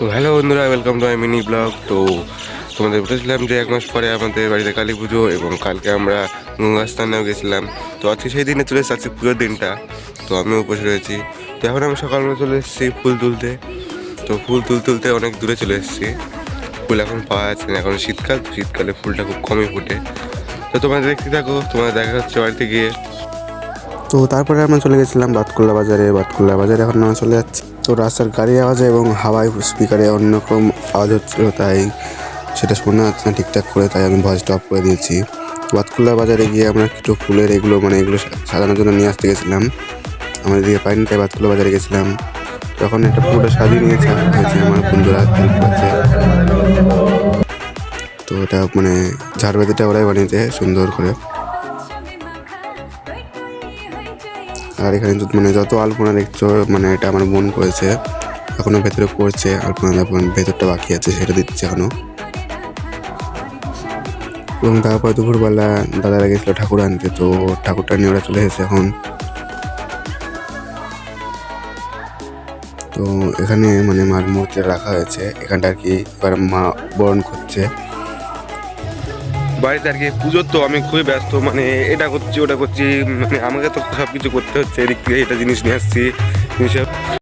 তো হ্যালো বন্ধুরা, welcome to my mini blog. তো তোমাদের বলেছিলাম যে 1 মাস পরে আমাদের বাড়িতে কালী পুজো, এবং কালকে আমরা গঙ্গা স্নানেও গেছিলাম। তো আজকে সেই দিনে চলে এসেছে, আজকে পুজোর দিনটা। তো আমিও উপোস রয়েছি। তো এখন আমি সকালবেলা চলে এসেছি ফুল তুলতে। তো ফুল তুলতে অনেক দূরে চলে এসেছি। ফুল এখন পাওয়া যাচ্ছে না, এখন শীতকাল, শীতকালে ফুলটা খুব কমই ফোটে। তো তোমাদের দেখতে থাকো, তোমাদের দেখা হচ্ছে বাড়িতে গিয়ে। তো তারপরে আমরা চলে গেছিলাম বাতকুল্লা বাজারে এখন আমরা চলে যাচ্ছি। তো রাস্তার গাড়ি আওয়াজে এবং হাওয়ায় স্পিকারে অন্যরকম আওয়াজ হচ্ছিলো, তাই সেটা শোনা যাচ্ছে না ঠিকঠাক করে, তাই আমি ভয়েসটা অফ করে দিয়েছি। বাতকুল্লা বাজারে গিয়ে আমরা একটু ফুলের এগুলো সাজানোর জন্য নিয়ে আসতে গেছিলাম। আমাদের দিকে পাইনি, তাই বাতকুল্লা বাজারে গেছিলাম। তখন একটা পুরোটা সাজিয়ে নিয়েছে আমার বন্ধুরা হেল্প করেছে। তো এটা ঝাড়বাতিটা ওরাই বানিয়েছে সুন্দর করে। আর এখানে যত আলপনা দেখছো, এটা আমার বোন করেছে, এখনো ভেতরে করছে আলপনা। ভেতরটা বাকি আছে, সেটা দিচ্ছে এখনো। এবং তারপর দুপুরবেলা দাদারা গেছিলো ঠাকুর আনতে, তো ঠাকুরটা নিয়ে ওরা চলে এসেছে এখন। তো এখানে মার মূর্তিটা রাখা হয়েছে এখানটা আর কি। এবার মা বরণ করছে বাড়িতে আর কি পুজোর, তো আমি খুবই ব্যস্ত, এটা করছি ওটা করছি, আমাকে তো সব কিছু করতে হচ্ছে। এদিক থেকে এটা জিনিস নিয়ে আসছি, জিনিস